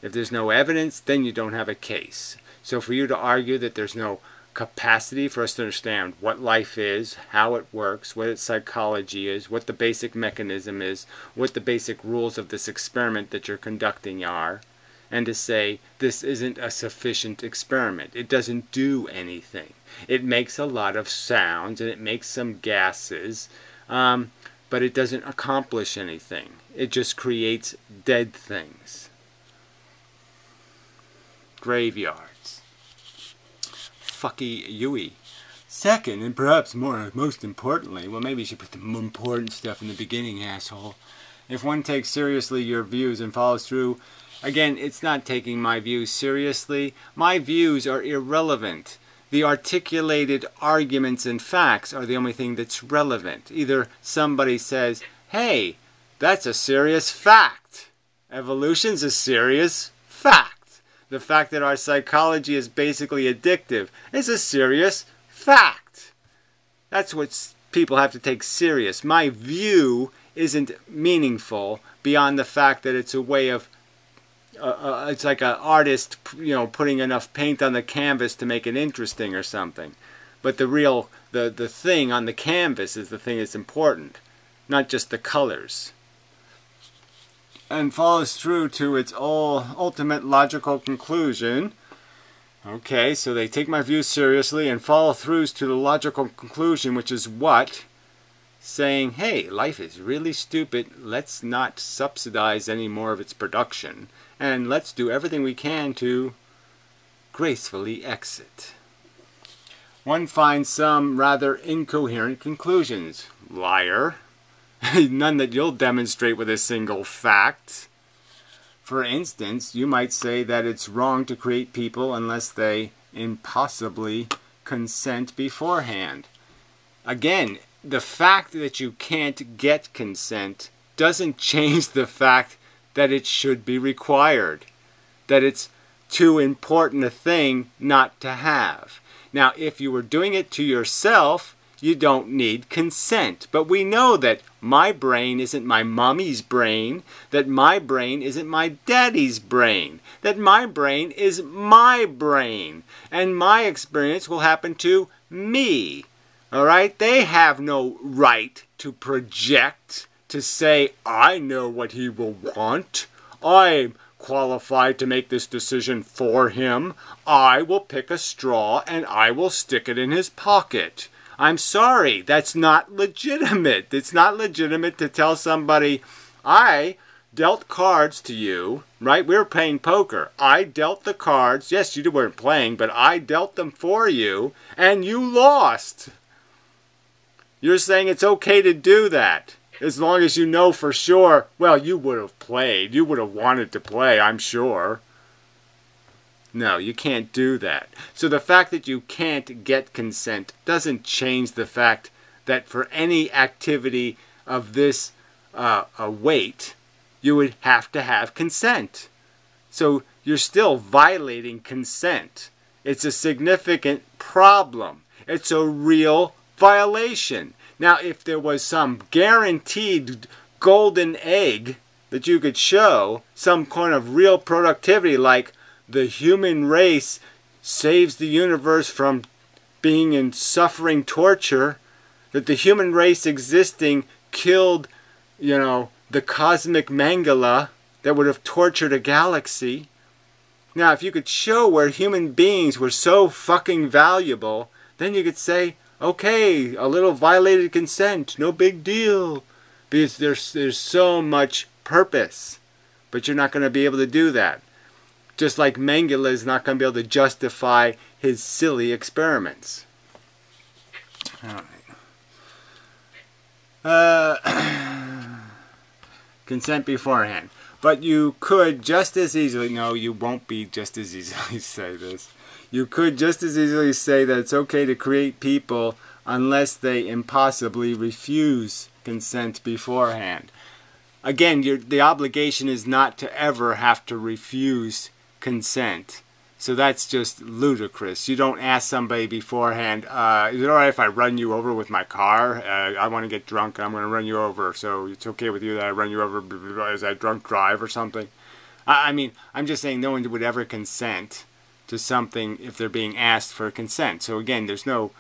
If there's no evidence, then you don't have a case. So for you to argue that there's no capacity for us to understand what life is, how it works, what its psychology is, what the basic mechanism is, what the basic rules of this experiment that you're conducting are, and to say this isn't a sufficient experiment. It doesn't do anything. It makes a lot of sounds and it makes some gases, but it doesn't accomplish anything. It just creates dead things. Graveyards. Fucky Yui. Second, and perhaps most importantly, well, maybe you should put the more important stuff in the beginning, asshole. If one takes seriously your views and follows through, again, it's not taking my views seriously. My views are irrelevant. The articulated arguments and facts are the only thing that's relevant. Either somebody says, hey, that's a serious fact. Evolution's a serious fact. The fact that our psychology is basically addictive is a serious fact. That's what people have to take serious. My view isn't meaningful beyond the fact that it's a way of, it's like an artist, putting enough paint on the canvas to make it interesting or something. But the thing on the canvas is the thing that's important, not just the colors. And follows through to its ultimate logical conclusion. Okay, so they take my views seriously and follow through to the logical conclusion, which is what? saying, hey, life is really stupid, let's not subsidize any more of its production, and let's do everything we can to gracefully exit. One finds some rather incoherent conclusions. Liar. None that you'll demonstrate with a single fact. For instance, you might say that it's wrong to create people unless they impossibly consent beforehand. Again, the fact that you can't get consent doesn't change the fact that it should be required. That it's too important a thing not to have. Now, if you were doing it to yourself, you don't need consent. But we know that my brain isn't my mommy's brain, that my brain isn't my daddy's brain, that my brain is my brain, and my experience will happen to me. All right? They have no right to project, to say, I know what he will want. I'm qualified to make this decision for him. I will pick a straw and I will stick it in his pocket. I'm sorry, that's not legitimate. It's not legitimate to tell somebody, I dealt cards to you, right? We were playing poker. I dealt the cards. Yes, you weren't playing, but I dealt them for you, and you lost. You're saying it's okay to do that, as long as you know for sure, well, you would have played. You would have wanted to play, I'm sure. No, you can't do that. So the fact that you can't get consent doesn't change the fact that for any activity of this weight, you would have to have consent. So you're still violating consent. It's a significant problem. It's a real violation. Now, if there was some guaranteed golden egg that you could show, some kind of real productivity, like the human race saves the universe from being in suffering torture, that the human race existing killed, the cosmic Mangala that would have tortured a galaxy. Now, if you could show where human beings were so fucking valuable, then you could say, okay, a little violated consent, no big deal, because there's so much purpose. But you're not going to be able to do that. Just like Mengele is not going to be able to justify his silly experiments. All right. Consent beforehand. But you could just as easily, no, you won't be just as easily say this. You could just as easily say that it's okay to create people unless they impossibly refuse consent beforehand. Again, the obligation is not to ever have to refuse consent. So that's just ludicrous. You don't ask somebody beforehand, is it alright if I run you over with my car? I want to get drunk and I'm going to run you over, so it's okay with you that I run you over as I drunk drive or something? I mean, I'm just saying no one would ever consent to something if they're being asked for consent. So again, you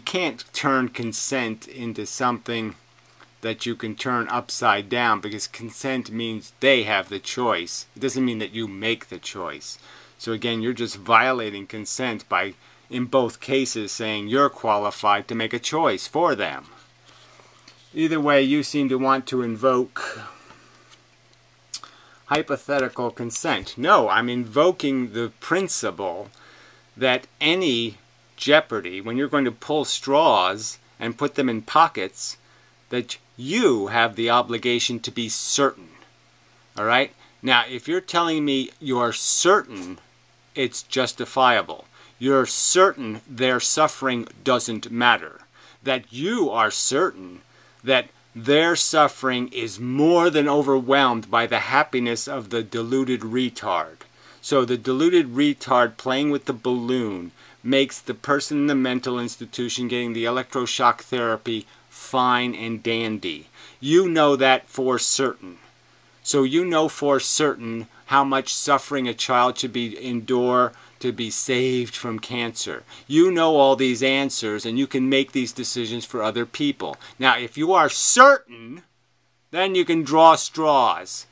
can't turn consent into something that you can turn upside down, because consent means they have the choice. It doesn't mean that you make the choice. So again, you're just violating consent by, in both cases, saying you're qualified to make a choice for them. Either way, you seem to want to invoke hypothetical consent. No, I'm invoking the principle that any jeopardy, when you're going to pull straws and put them in pockets, that you have the obligation to be certain. All right? Now, if you're telling me you're certain it's justifiable, you're certain their suffering doesn't matter, that you are certain that their suffering is more than overwhelmed by the happiness of the deluded retard. So the deluded retard playing with the balloon makes the person in the mental institution getting the electroshock therapy fine and dandy. You know that for certain. So you know for certain how much suffering a child should endure to be saved from cancer. You know all these answers, and you can make these decisions for other people. Now, if you are certain, then you can draw straws.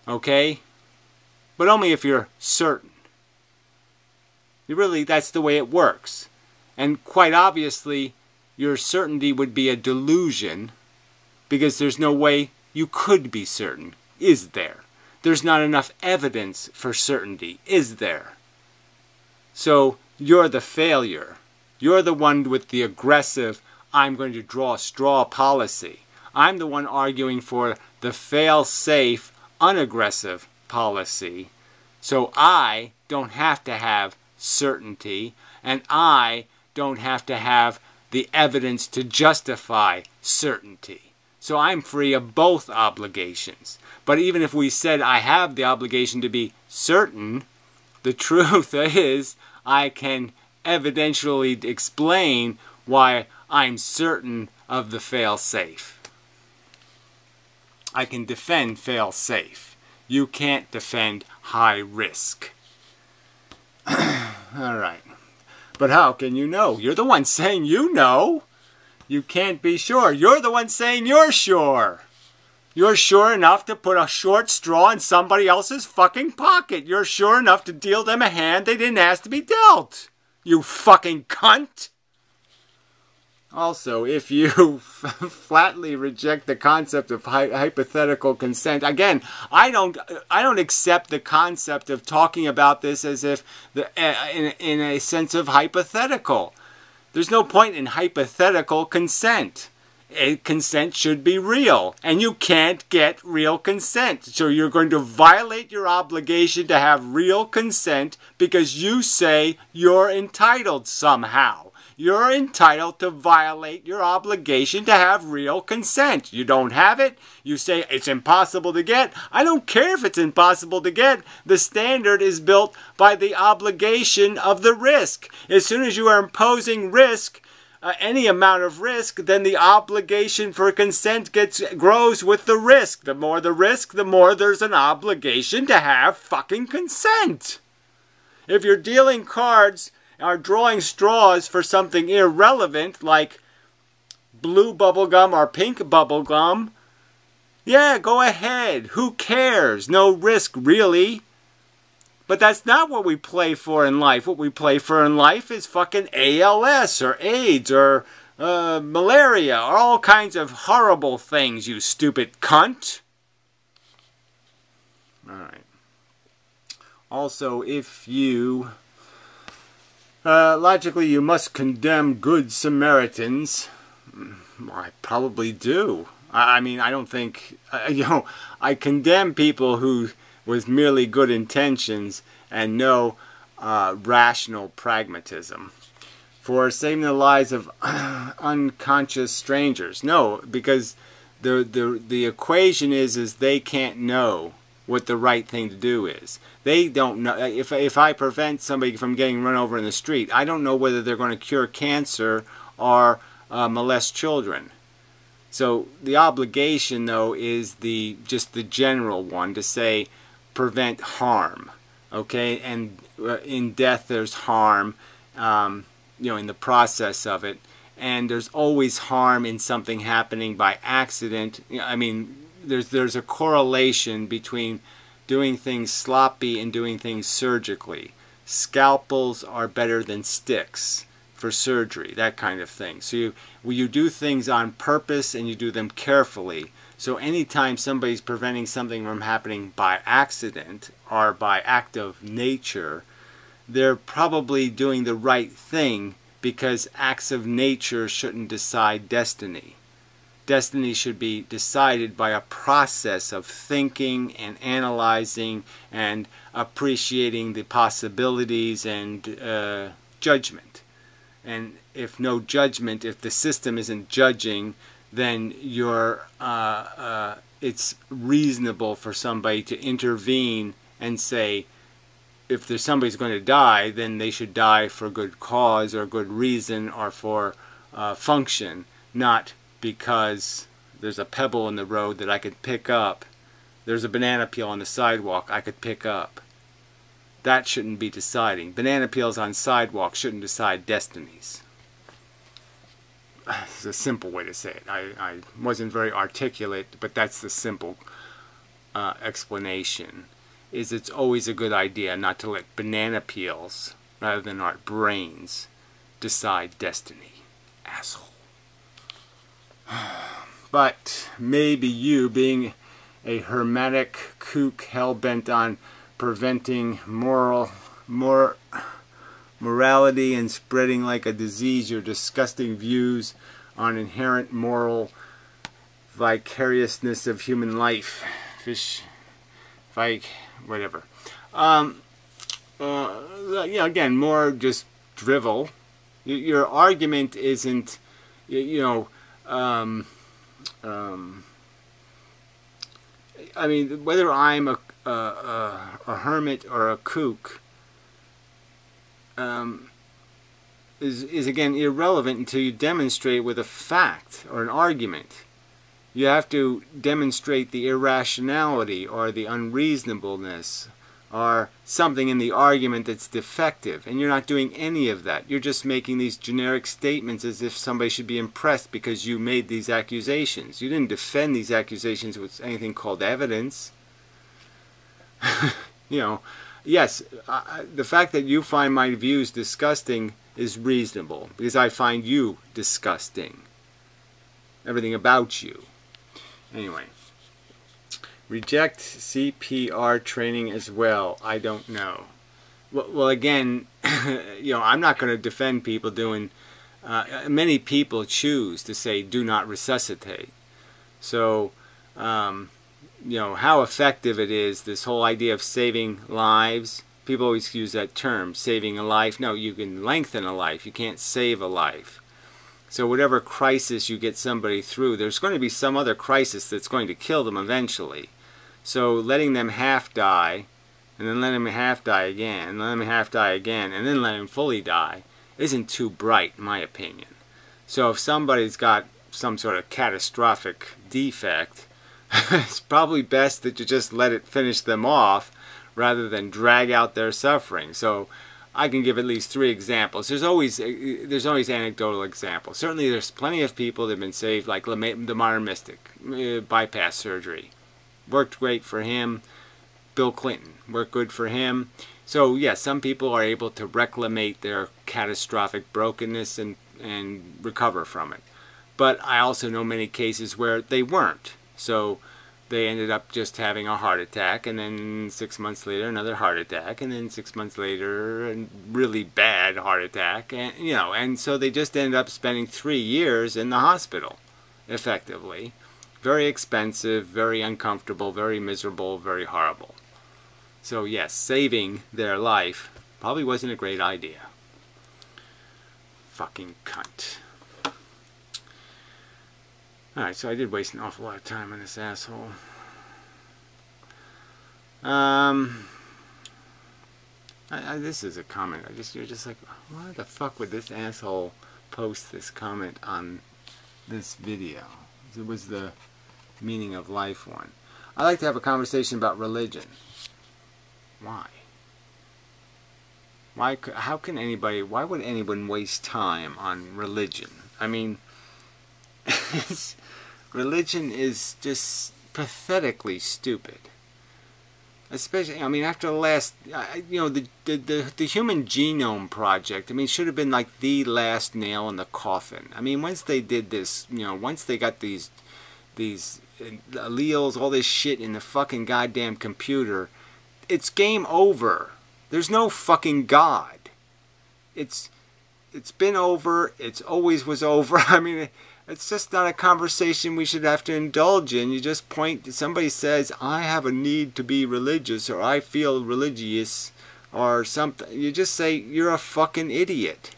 Okay? But only if you're certain. That's the way it works. And quite obviously, your certainty would be a delusion, because there's no way you could be certain, is there? There's not enough evidence for certainty, is there? So you're the failure. You're the one with the aggressive, I'm going to draw a straw policy. I'm the one arguing for the fail-safe, unaggressive policy. So I don't have to have certainty, and I don't have to have the evidence to justify certainty. So I'm free of both obligations. But even if we said I have the obligation to be certain, the truth is I can evidentially explain why I'm certain of the fail-safe. I can defend fail-safe. You can't defend high risk. All right. But how can you know? You're the one saying you know. You can't be sure. You're the one saying you're sure. You're sure enough to put a short straw in somebody else's fucking pocket. You're sure enough to deal them a hand they didn't ask to be dealt. You fucking cunt. Also, if you flatly reject the concept of hypothetical consent, again, I don't accept the concept of talking about this as if in a sense of hypothetical. There's no point in hypothetical consent. Consent should be real, and you can't get real consent. So you're going to violate your obligation to have real consent because you say you're entitled somehow. You're entitled to violate your obligation to have real consent. You don't have it. You say it's impossible to get. I don't care if it's impossible to get. The standard is built by the obligation of the risk. As soon as you are imposing risk, any amount of risk, then the obligation for consent grows with the risk. The more the risk, the more there's an obligation to have fucking consent. If you're dealing cards or drawing straws for something irrelevant like blue bubblegum or pink bubblegum, yeah, go ahead. Who cares? No risk, really. But that's not what we play for in life. What we play for in life is fucking ALS or AIDS or malaria or all kinds of horrible things, you stupid cunt. Alright. Also, if you... logically, you must condemn good Samaritans. I probably do. I mean, I don't think... I condemn people who... with merely good intentions and no rational pragmatism for saving the lives of unconscious strangers. No, because the equation is they can't know what the right thing to do is. They don't know. If I prevent somebody from getting run over in the street, I don't know whether they're going to cure cancer or molest children. So the obligation, though, is just the general one to say, prevent harm, okay? And in death there's harm, in the process of it, and there's always harm in something happening by accident. I mean, there's a correlation between doing things sloppy and doing things surgically. Scalpels are better than sticks for surgery, that kind of thing. So you do things on purpose and you do them carefully. So anytime somebody's preventing something from happening by accident or by act of nature, they're probably doing the right thing, because acts of nature shouldn't decide destiny. Destiny should be decided by a process of thinking and analyzing and appreciating the possibilities and judgment. And if no judgment, if the system isn't judging, then it's reasonable for somebody to intervene and say, if there's somebody's going to die, then they should die for a good cause or a good reason or for function, not because there's a pebble in the road that I could pick up. There's a banana peel on the sidewalk I could pick up. That shouldn't be deciding. Banana peels on sidewalks shouldn't decide destinies. It's a simple way to say it. I wasn't very articulate, but that's the simple explanation. It's always a good idea not to let banana peels, rather than our brains, decide destiny. Asshole. But maybe you, being a hermetic kook hell-bent on preventing morality and spreading like a disease your disgusting views on inherent moral vicariousness of human life. Whatever. Again, more just drivel. Your argument isn't, I mean, whether I'm a hermit or a kook is again irrelevant until you demonstrate with a fact or an argument. You have to demonstrate the irrationality or the unreasonableness or something in the argument that's defective, and you're not doing any of that. You're just making these generic statements as if somebody should be impressed because you made these accusations. You didn't defend these accusations with anything called evidence. Yes, the fact that you find my views disgusting is reasonable because I find you disgusting. Everything about you. Anyway. Reject CPR training as well. I don't know. Well, again, I'm not going to defend people doing. Many people choose to say do not resuscitate. So, how effective it is. This whole idea of saving lives. People always use that term, saving a life. No, you can lengthen a life. You can't save a life. So whatever crisis you get somebody through, there's going to be some other crisis that's going to kill them eventually. So letting them half die, and then letting them half die again, and letting them half die again, and then letting them fully die, isn't too bright, in my opinion. So if somebody's got some sort of catastrophic defect, it's probably best that you just let it finish them off, rather than drag out their suffering. So I can give at least 3 examples. There's always anecdotal examples. Certainly there's plenty of people that have been saved, like the modern mystic, bypass surgery. Worked great for him. Bill Clinton worked good for him. So yes, some people are able to reclimate their catastrophic brokenness and recover from it. But I also know many cases where they weren't. So they ended up just having a heart attack, and then 6 months later another heart attack, and then 6 months later a really bad heart attack, and and so they just ended up spending 3 years in the hospital, effectively. Very expensive, very uncomfortable, very miserable, very horrible. So yes, saving their life probably wasn't a great idea. Fucking cunt. Alright, so I did waste an awful lot of time on this asshole. This is a comment. You're just like, why the fuck would this asshole post this comment on this video? It was the meaning of life one. I like to have a conversation about religion. Why? Why would anyone waste time on religion? I mean, religion is just pathetically stupid. Especially, I mean, after the last, the Human Genome Project, I mean, should have been like the last nail in the coffin. I mean, once they did this, once they got these alleles, all this shit in the fucking goddamn computer, it's game over. There's no fucking God. It's been over. It's always was over. I mean, it's just not a conversation we should have to indulge in. You just point, somebody says, I have a need to be religious, or I feel religious, or something. You just say, you're a fucking idiot.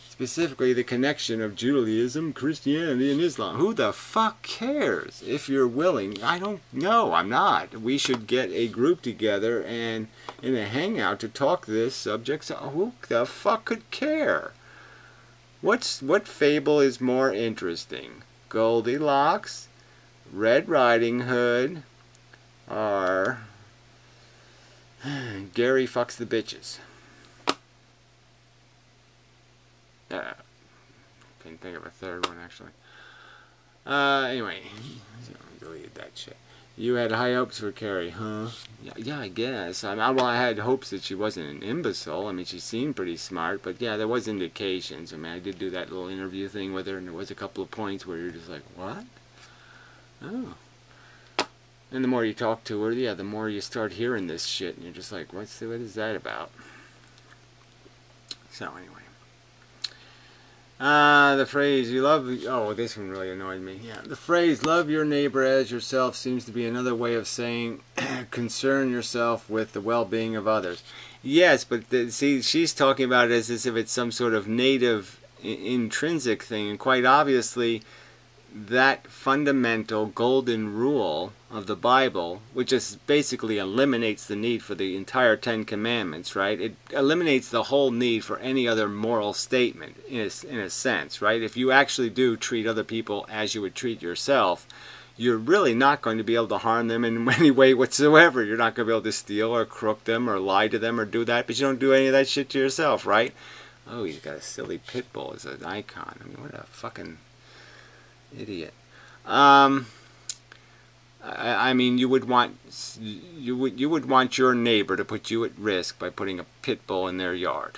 Specifically, the connection of Judaism, Christianity, and Islam. Who the fuck cares? If you're willing, I don't know, I'm not. We should get a group together and in a hangout to talk this subject. So who the fuck could care? What fable is more interesting? Goldilocks, Red Riding Hood, or Gary fucks the bitches? Couldn't think of a third one, actually. Anyway, deleted that shit. You had high hopes for Carrie, huh? Yeah, I guess. Well, I had hopes that she wasn't an imbecile. I mean, she seemed pretty smart, but yeah, there was indications. I mean, I did do that little interview thing with her, and there was a couple of points where you're just like, what? Oh. And the more you talk to her, yeah, the more you start hearing this shit, and you're just like, what is that about? So anyway. The phrase, you love, oh, this one really annoyed me. Yeah, the phrase, love your neighbor as yourself, seems to be another way of saying, concern yourself with the well-being of others. Yes, but see, she's talking about it as if it's some sort of native, intrinsic thing, and quite obviously, that fundamental golden rule of the Bible, which just basically eliminates the need for the entire Ten Commandments, right? It eliminates the whole need for any other moral statement, in a sense, right? If you actually do treat other people as you would treat yourself, you're really not going to be able to harm them in any way whatsoever. You're not going to be able to steal or crook them or lie to them or do that, but you don't do any of that shit to yourself, right? Oh, he's got a silly pit bull as an icon. I mean, what a fucking idiot. I mean, you would want your neighbor to put you at risk by putting a pit bull in their yard.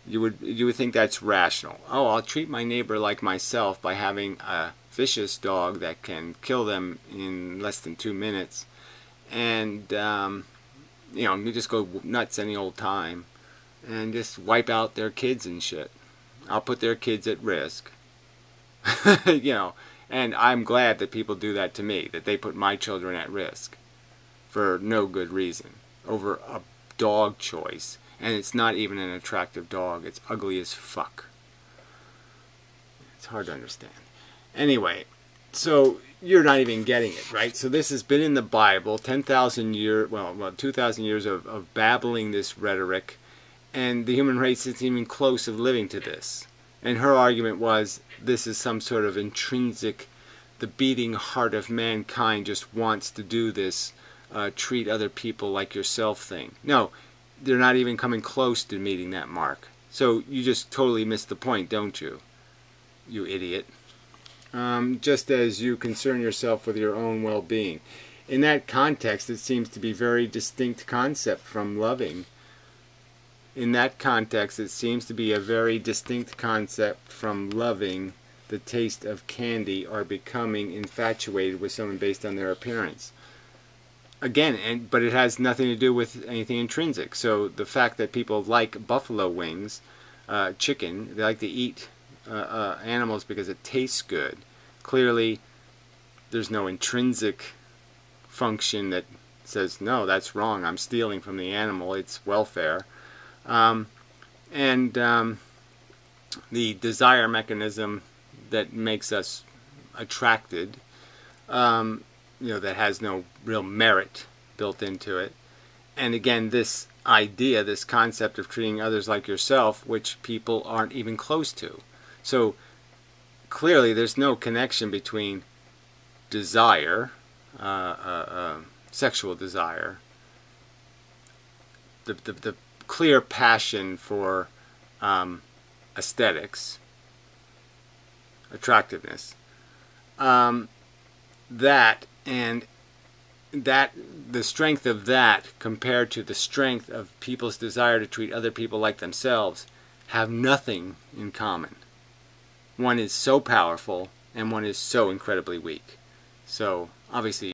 You would think that's rational. Oh, I'll treat my neighbor like myself by having a vicious dog that can kill them in less than 2 minutes, and you know, you just go nuts any old time, and just wipe out their kids and shit. I'll put their kids at risk. You know, and I'm glad that people do that to me, that they put my children at risk for no good reason over a dog choice, and it's not even an attractive dog. It's ugly as fuck. It's hard to understand. Anyway, so you're not even getting it, right? So this has been in the Bible, 10,000 years, well, 2,000 years of babbling this rhetoric, and the human race isn't even close of living to this. And her argument was, this is some sort of intrinsic, the beating heart of mankind just wants to do this, treat other people like yourself thing. No, they're not even coming close to meeting that mark. So you just totally missed the point, don't you? You idiot. Just as you concern yourself with your own well-being. In that context, it seems to be a very distinct concept from loving. In that context, it seems to be a very distinct concept from loving the taste of candy or becoming infatuated with someone based on their appearance. Again, but it has nothing to do with anything intrinsic. So the fact that people like buffalo wings, chicken, they like to eat animals because it tastes good. Clearly, there's no intrinsic function that says, no, that's wrong, I'm stealing from the animal, it's welfare. The desire mechanism that makes us attracted, you know, that has no real merit built into it. And again, this idea, this concept of treating others like yourself, which people aren't even close to. So clearly there's no connection between desire, sexual desire, the clear passion for aesthetics, attractiveness, that the strength of that compared to the strength of people's desire to treat other people like themselves have nothing in common. One is so powerful and one is so incredibly weak. So obviously